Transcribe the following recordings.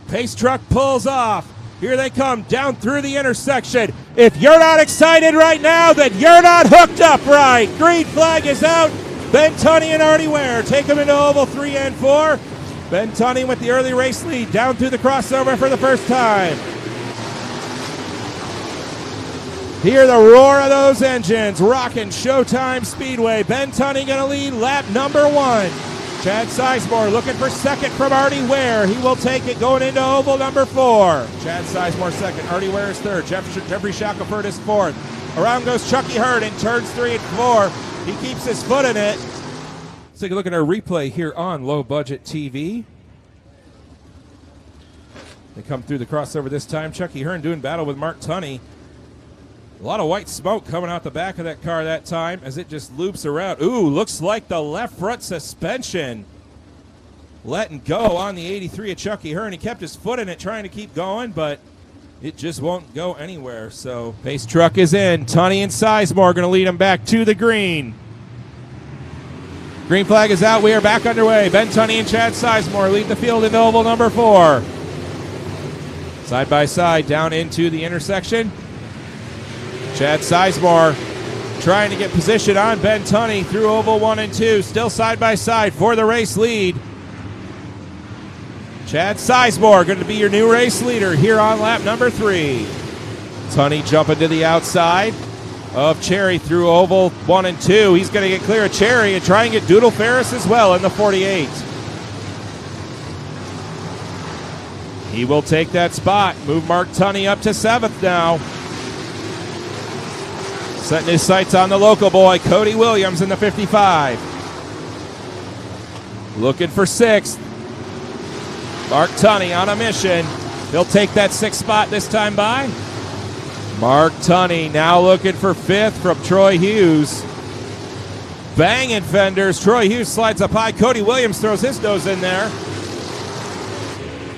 Pace truck pulls off. Here they come down through the intersection. If you're not excited right now, then you're not hooked up right. Green flag is out. Ben Tunney and Artie Ware take them into oval 3 and 4. Ben Tunney with the early race lead down through the crossover for the first time. Hear the roar of those engines rocking Showtime Speedway. Ben Tunney going to lead lap number 1. Chad Sizemore looking for second from Artie Ware. He will take it going into oval number 4. Chad Sizemore second. Artie Ware is third. Jeffrey Shackelford is fourth. Around goes Chucky Hurd in turns 3 and 4. He keeps his foot in it. Let's take a look at our replay here on Low Budget TV. They come through the crossover this time. Chucky Hearn doing battle with Mark Tunney. A lot of white smoke coming out the back of that car that time as it just loops around. Ooh, looks like the left front suspension letting go on the 83 of Chucky Hearn. He kept his foot in it trying to keep going, but it just won't go anywhere. So pace truck is in. Tunney and Sizemore going to lead him back to the green. Green flag is out. We are back underway. Ben Tunney and Chad Sizemore lead the field into oval number 4. Side by side down into the intersection. Chad Sizemore trying to get position on Ben Tunney through oval 1 and 2. Still side by side for the race lead. Chad Sizemore going to be your new race leader here on lap number 3. Tunney jumping to the outside of Cherry through oval 1 and 2. He's going to get clear of Cherry and try and get Doodle Ferris as well in the 48. He will take that spot. Move Mark Tunney up to 7th now. Setting his sights on the local boy, Cody Williams in the 55. Looking for 6th. Mark Tunney on a mission. He'll take that 6th spot this time by. Mark Tunney now looking for 5th from Troy Hughes. Banging fenders. Troy Hughes slides up high. Cody Williams throws his nose in there.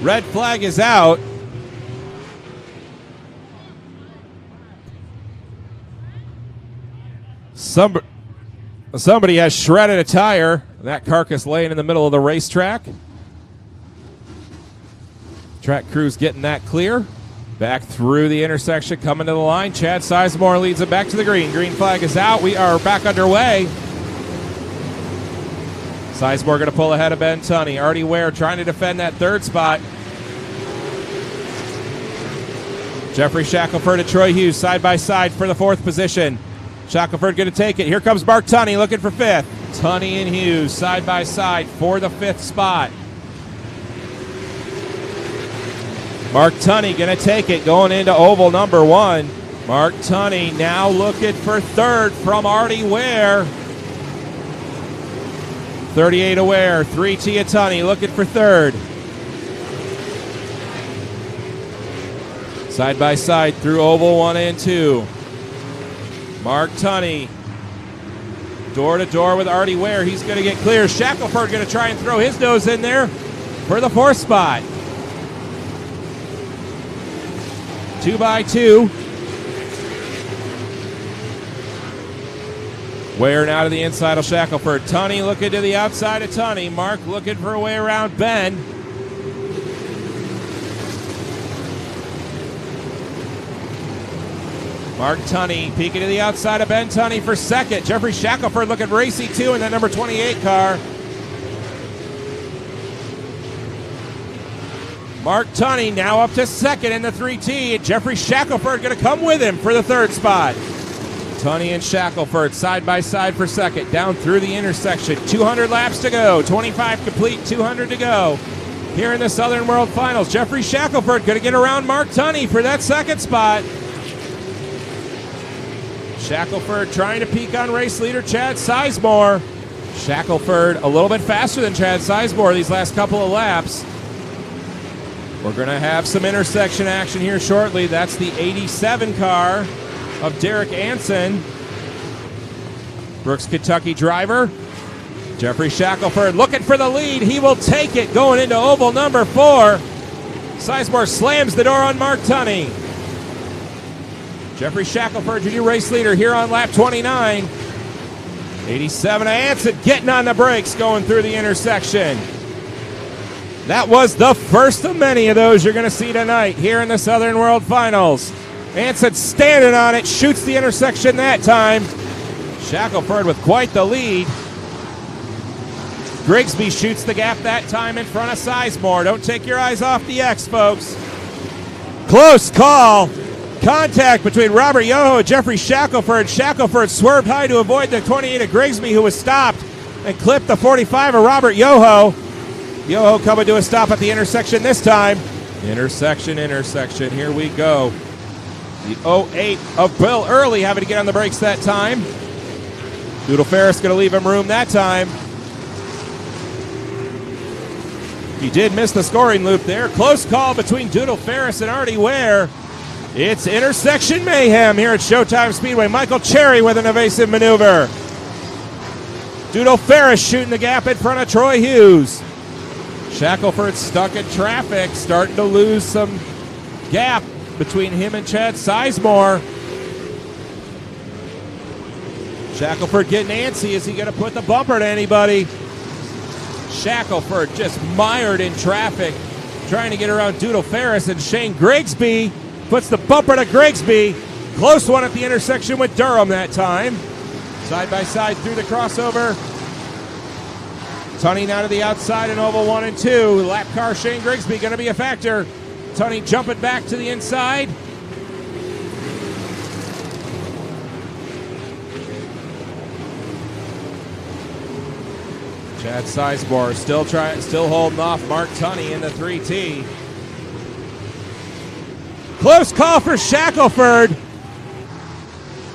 Red flag is out. Somebody has shredded a tire. That carcass laying in the middle of the racetrack. Track crew's getting that clear. Back through the intersection, coming to the line. Chad Sizemore leads it back to the green. Green flag is out. We are back underway. Sizemore going to pull ahead of Ben Tunney. Artie Ware trying to defend that 3rd spot. Jeffrey Shackelford and Troy Hughes side by side for the 4th position. Shackelford going to take it. Here comes Mark Tunney looking for 5th. Tunney and Hughes side by side for the 5th spot. Mark Tunney going to take it going into oval number 1. Mark Tunney now looking for 3rd from Artie Ware. 38 Ware, 3T of Tunney looking for 3rd. Side by side through oval 1 and 2. Mark Tunney, door to door with Artie Ware. He's going to get clear. Shackelford going to try and throw his nose in there for the 4th spot. 2 by 2. Ware now to the inside of Shackelford. Tunney looking to the outside of Tunney. Mark looking for a way around Ben. Mark Tunney peeking to the outside of Ben Tunney for 2nd. Jeffrey Shackelford looking racy too in that number 28 car. Mark Tunney now up to 2nd in the 3T. Jeffrey Shackelford going to come with him for the 3rd spot. Tunney and Shackelford side by side for 2nd. Down through the intersection. 200 laps to go. 25 complete, 200 to go. Here in the Southern World Finals, Jeffrey Shackelford going to get around Mark Tunney for that 2nd spot. Shackelford trying to peek on race leader Chad Sizemore. Shackelford a little bit faster than Chad Sizemore these last couple of laps. We're going to have some intersection action here shortly. That's the 87 car of Derek Anson. Brooks, Kentucky driver. Jeffrey Shackelford looking for the lead. He will take it going into oval number 4. Sizemore slams the door on Mark Tunney. Jeffrey Shackelford, your new race leader here on lap 29. 87 Anson getting on the brakes going through the intersection. That was the first of many of those you're going to see tonight here in the Southern World Finals. Anson standing on it, shoots the intersection that time. Shackelford with quite the lead. Grigsby shoots the gap that time in front of Sizemore. Don't take your eyes off the X, folks. Close call. Contact between Robert Yoho and Jeffrey Shackelford. Shackelford swerved high to avoid the 28 of Grigsby, who was stopped, and clipped the 45 of Robert Yoho. Yoho coming to a stop at the intersection this time. Intersection. Here we go. The 08 of Bill Early having to get on the brakes that time. Doodle Ferris going to leave him room that time. He did miss the scoring loop there. Close call between Doodle Ferris and Artie Ware. It's intersection mayhem here at Showtime Speedway. Michael Cherry with an evasive maneuver. Doodle Ferris shooting the gap in front of Troy Hughes. Shackelford stuck in traffic, starting to lose some gap between him and Chad Sizemore. Shackelford getting antsy. Is he going to put the bumper to anybody? Shackelford just mired in traffic, trying to get around Doodle Ferris, and Shane Grigsby puts the bumper to Grigsby. Close one at the intersection with Durham that time. Side by side through the crossover. Tunney now to the outside in oval 1 and 2. Lap car Shane Grigsby going to be a factor. Tunney jumping back to the inside. Chad Sizemore still holding off Mark Tunney in the 3T. Close call for Shackelford.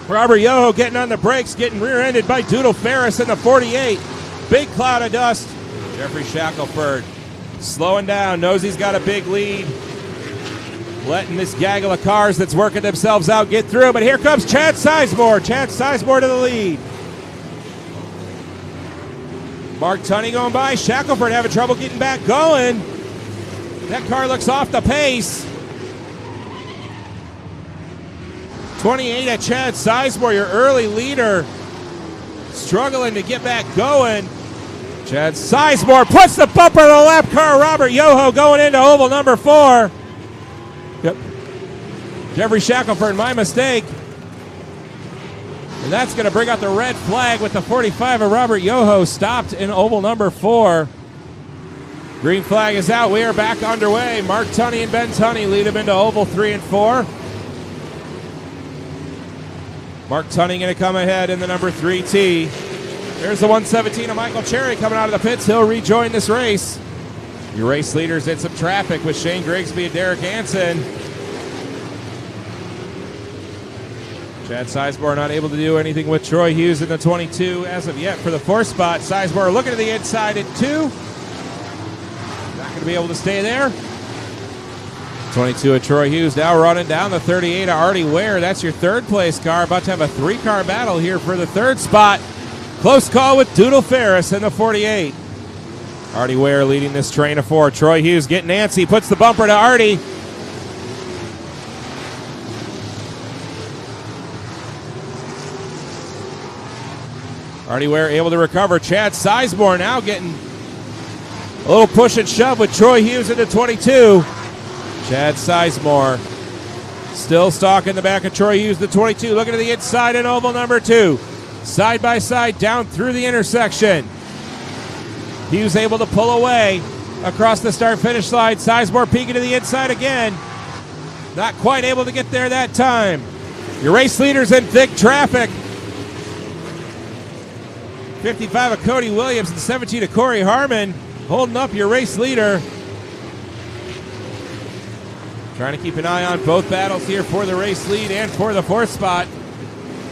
Robert Yoho getting on the brakes, getting rear-ended by Doodle Ferris in the 48. Big cloud of dust. Jeffrey Shackelford slowing down, knows he's got a big lead. Letting this gaggle of cars that's working themselves out get through, but here comes Chad Sizemore. Chad Sizemore to the lead. Mark Tunney going by. Shackelford having trouble getting back going. That car looks off the pace. 28 at Chad Sizemore, your early leader, struggling to get back going. Chad Sizemore puts the bumper to the lap car. Robert Yoho going into oval number 4. Yep. Jeffrey Shackelford, my mistake. And that's going to bring out the red flag with the 45 of Robert Yoho stopped in oval number 4. Green flag is out. We are back underway. Mark Tunney and Ben Tunney lead him into oval 3 and 4. Mark Tunney going to come ahead in the number 3T. There's the 117 of Michael Cherry coming out of the pits. He'll rejoin this race. Your race leaders in some traffic with Shane Grigsby and Derek Hansen. Chad Sizemore not able to do anything with Troy Hughes in the 22 as of yet for the 4th spot. Sizemore looking to the inside at 2. Not going to be able to stay there. 22 of Troy Hughes now running down the 38 of Artie Ware. That's your 3rd place car. About to have a 3-car battle here for the 3rd spot. Close call with Doodle Ferris in the 48. Artie Ware leading this train of 4. Troy Hughes getting antsy. Puts the bumper to Artie. Artie Ware able to recover. Chad Sizemore now getting a little push and shove with Troy Hughes into 22. Chad Sizemore still stalking the back of Troy Hughes, the 22. Looking to the inside in oval number 2. Side by side down through the intersection. Hughes able to pull away across the start-finish line. Sizemore peeking to the inside again. Not quite able to get there that time. Your race leader's in thick traffic. 55 of Cody Williams and 17 of Corey Harmon holding up your race leader. Trying to keep an eye on both battles here for the race lead and for the 4th spot.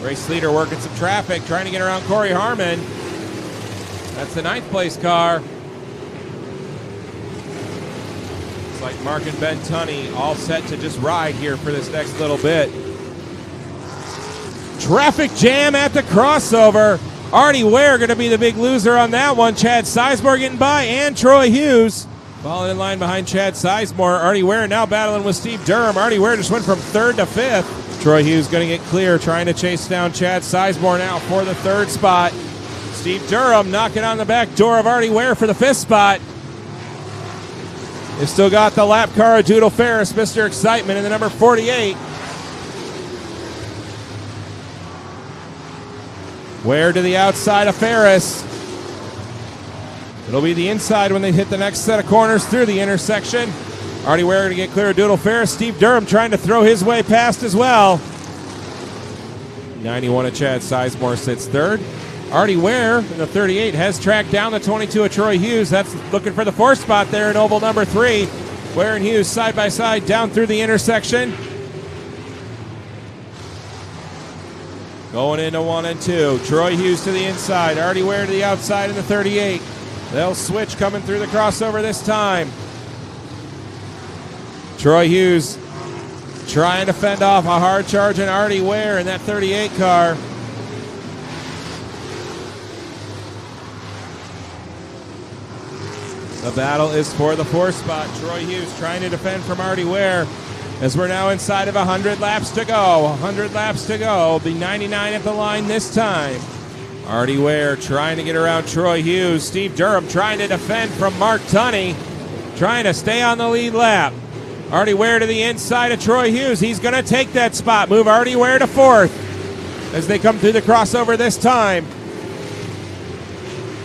Race leader working some traffic, trying to get around Corey Harmon. That's the 9th place car. Looks like Mark and Ben Tunney all set to just ride here for this next little bit. Traffic jam at the crossover. Artie Ware going to be the big loser on that one. Chad Sizemore getting by, and Troy Hughes. Falling in line behind Chad Sizemore. Artie Ware now battling with Steve Durham. Artie Ware just went from 3rd to 5th. Troy Hughes going to get clear, trying to chase down Chad Sizemore now for the 3rd spot. Steve Durham knocking on the back door of Artie Ware for the 5th spot. They've still got the lap car of Doodle Ferris, Mr. Excitement, in the number 48. Ware to the outside of Ferris. It'll be the inside when they hit the next set of corners through the intersection. Artie Ware to get clear of Doodle Ferris. Steve Durham trying to throw his way past as well. 91 of Chad Sizemore sits third. Artie Ware in the 38 has tracked down the 22 of Troy Hughes. That's looking for the fourth spot there in oval number 3. Ware and Hughes side by side down through the intersection. Going into 1 and 2. Troy Hughes to the inside. Artie Ware to the outside in the 38. They'll switch coming through the crossover this time. Troy Hughes trying to fend off a hard charging Artie Ware in that 38 car. The battle is for the 4th spot. Troy Hughes trying to defend from Artie Ware as we're now inside of 100 laps to go. 100 laps to go. Be 99 at the line this time. Artie Ware trying to get around Troy Hughes. Steve Durham trying to defend from Mark Tunney. Trying to stay on the lead lap. Artie Ware to the inside of Troy Hughes. He's going to take that spot. Move Artie Ware to 4th as they come through the crossover this time.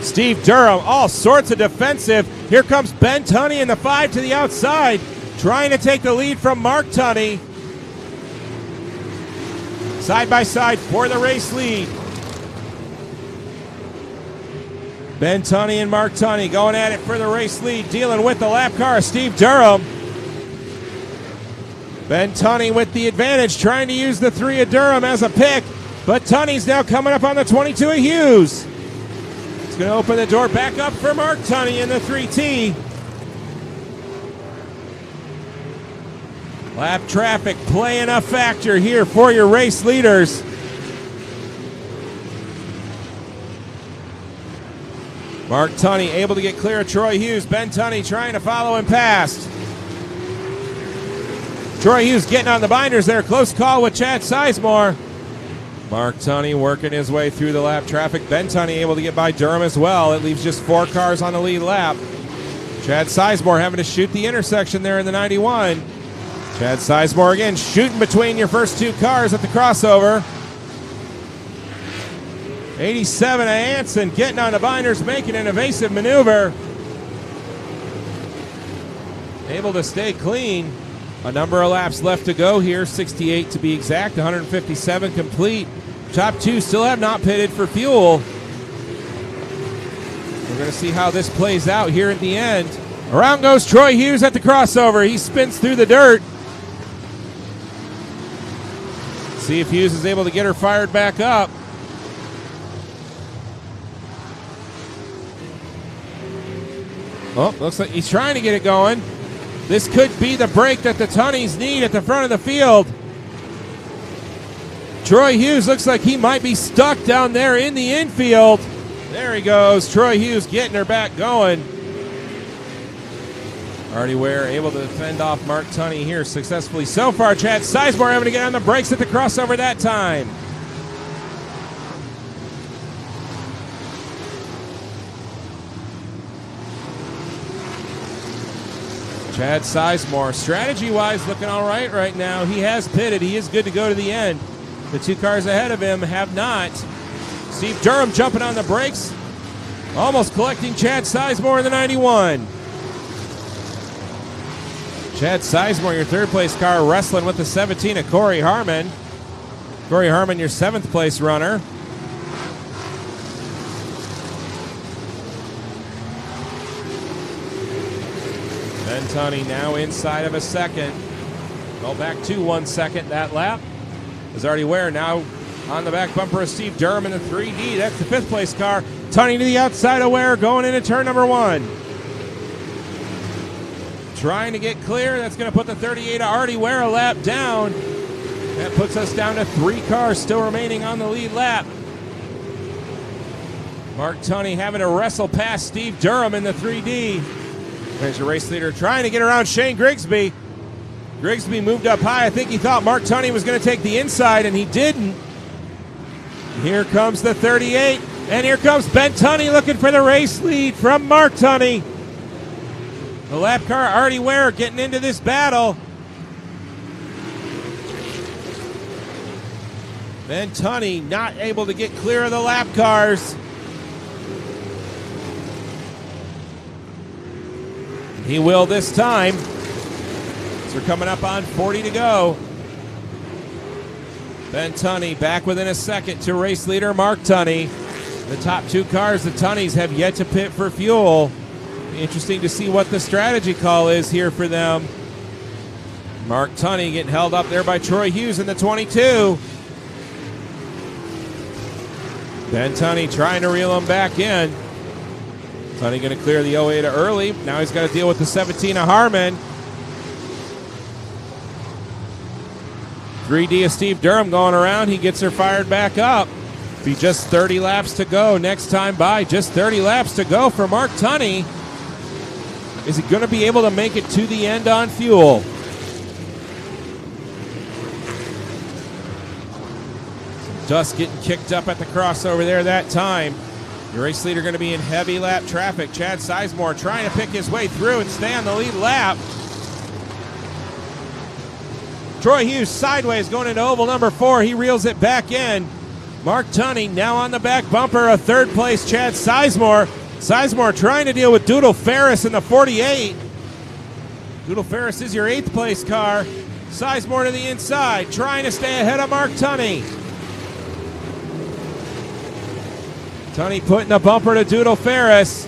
Steve Durham, all sorts of defensive. Here comes Ben Tunney in the 5 to the outside, trying to take the lead from Mark Tunney. Side by side for the race lead. Ben Tunney and Mark Tunney going at it for the race lead, dealing with the lap car, Steve Durham. Ben Tunney with the advantage, trying to use the 3 of Durham as a pick, but Tunney's now coming up on the 22 of Hughes. It's going to open the door back up for Mark Tunney in the 3T. Lap traffic playing a factor here for your race leaders. Mark Tunney able to get clear of Troy Hughes. Ben Tunney trying to follow him past. Troy Hughes getting on the binders there. Close call with Chad Sizemore. Mark Tunney working his way through the lap traffic. Ben Tunney able to get by Durham as well. It leaves just 4 cars on the lead lap. Chad Sizemore having to shoot the intersection there in the 91. Chad Sizemore again shooting between your first 2 cars at the crossover. 87 of Hansen getting on the binders, making an evasive maneuver. Able to stay clean. A number of laps left to go here, 68 to be exact, 157 complete. Top 2 still have not pitted for fuel. We're going to see how this plays out here at the end. Around goes Troy Hughes at the crossover. He spins through the dirt. See if Hughes is able to get her fired back up. Oh, looks like he's trying to get it going. This could be the break that the Tunneys need at the front of the field. Troy Hughes looks like he might be stuck down there in the infield. There he goes. Troy Hughes getting her back going. Artie Ware able to fend off Mark Tunney here successfully so far. Chad Sizemore having to get on the brakes at the crossover that time. Chad Sizemore, strategy-wise, looking all right now. He has pitted. He is good to go to the end. The 2 cars ahead of him have not. Steve Durham jumping on the brakes, almost collecting Chad Sizemore in the 91. Chad Sizemore, your 3rd place car, wrestling with the 17 of Corey Harmon. Corey Harmon, your 7th place runner. Ben Tunney now inside of a second. Go back to 1 second that lap. As Artie Ware now on the back bumper of Steve Durham in the 3D. That's the 5th place car. Tunney to the outside of Ware going into turn number 1. Trying to get clear. That's going to put the 38 of Artie Ware a lap down. That puts us down to 3 cars still remaining on the lead lap. Mark Tunney having to wrestle past Steve Durham in the 3D. There's your race leader trying to get around Shane Grigsby. Grigsby moved up high. I think he thought Mark Tunney was going to take the inside, and he didn't. Here comes the 38, and here comes Ben Tunney looking for the race lead from Mark Tunney. The lap car, Artie Ware, getting into this battle. Ben Tunney not able to get clear of the lap cars. He will this time. So we're coming up on 40 to go. Ben Tunney back within a second to race leader Mark Tunney. The top two cars, the Tunneys, have yet to pit for fuel. Interesting to see what the strategy call is here for them. Mark Tunney getting held up there by Troy Hughes in the 22. Ben Tunney trying to reel him back in. Tunney going to clear the 08 early. Now he's got to deal with the 17 of Harmon. 3D of Steve Durham going around. He gets her fired back up. Be just 30 laps to go. Next time by, just 30 laps to go for Mark Tunney. Is he going to be able to make it to the end on fuel? Some dust getting kicked up at the crossover there that time. The race leader going to be in heavy lap traffic. Chad Sizemore trying to pick his way through and stay on the lead lap. Troy Hughes sideways going into oval number 4. He reels it back in. Mark Tunney now on the back bumper. A third place Chad Sizemore. Sizemore trying to deal with Doodle Ferris in the 48. Doodle Ferris is your 8th place car. Sizemore to the inside, trying to stay ahead of Mark Tunney. Tunney putting a bumper to Doodle Ferris.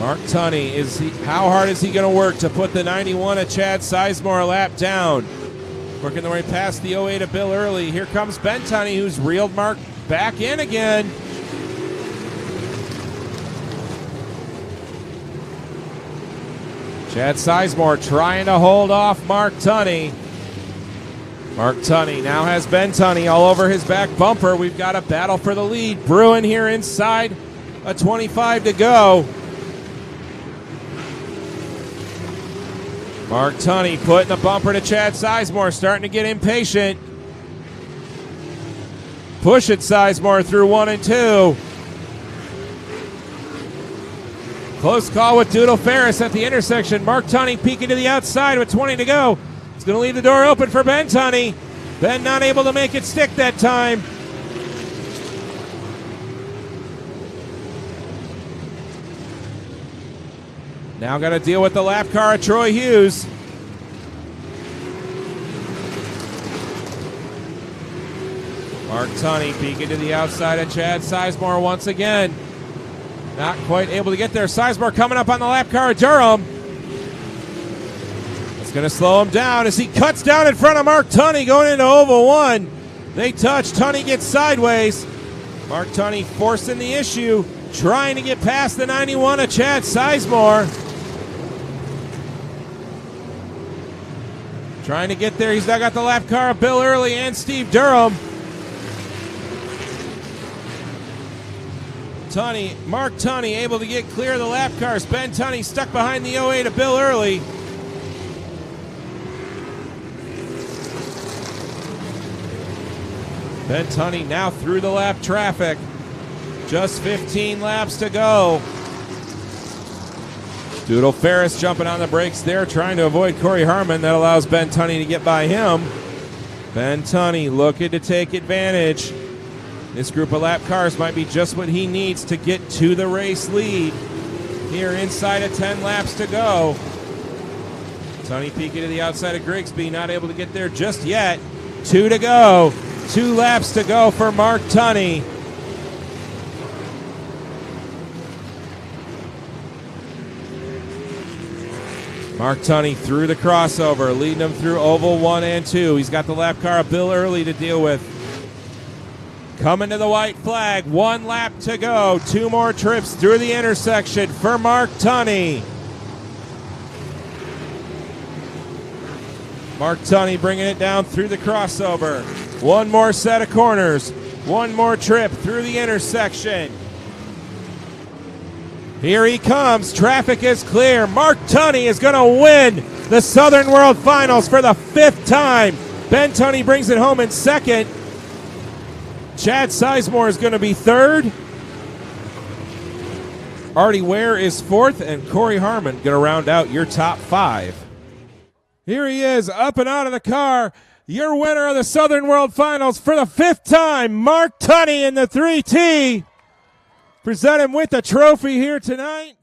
Mark Tunney, how hard is he going to work to put the 91 of Chad Sizemore a lap down? Working their way past the 08 of Bill Early. Here comes Ben Tunney, who's reeled Mark back in again. Chad Sizemore trying to hold off Mark Tunney. Mark Tunney now has Ben Tunney all over his back bumper. We've got a battle for the lead brewing here inside a 25 to go. Mark Tunney putting a bumper to Chad Sizemore, starting to get impatient. Pushing Sizemore through 1 and 2. Close call with Doodle Ferris at the intersection. Mark Tunney peeking to the outside with 20 to go. He's going to leave the door open for Ben Tunney. Ben not able to make it stick that time. Now got to deal with the lap car of Troy Hughes. Mark Tunney peeking to the outside of Chad Sizemore once again. Not quite able to get there. Sizemore coming up on the lap car of Durham. It's going to slow him down as he cuts down in front of Mark Tunney going into oval 1. They touch. Tunney gets sideways. Mark Tunney forcing the issue, trying to get past the 91 of Chad Sizemore. Trying to get there. He's now got the lap car of Bill Early and Steve Durham. Mark Tunney able to get clear of the lap cars. Ben Tunney stuck behind the 08 of Bill Early. Ben Tunney now through the lap traffic. Just 15 laps to go. Doodle Ferris jumping on the brakes there, trying to avoid Corey Harmon. That allows Ben Tunney to get by him. Ben Tunney looking to take advantage. This group of lap cars might be just what he needs to get to the race lead. Here inside of 10 laps to go. Tunney peeking to the outside of Grigsby, not able to get there just yet. 2 to go. 2 laps to go for Mark Tunney. Mark Tunney through the crossover, leading him through oval 1 and 2. He's got the lap car of Bill Early to deal with. Coming to the white flag, 1 lap to go. 2 more trips through the intersection for Mark Tunney. Mark Tunney bringing it down through the crossover. 1 more set of corners. 1 more trip through the intersection. Here he comes. Traffic is clear. Mark Tunney is going to win the Southern World Finals for the 5th time. Ben Tunney brings it home in second. Chad Sizemore is going to be third. Artie Ware is fourth, and Corey Harmon going to round out your top five. Here he is, up and out of the car. Your winner of the Southern World Finals for the fifth time, Mark Tunney in the 3T. Present him with the trophy here tonight.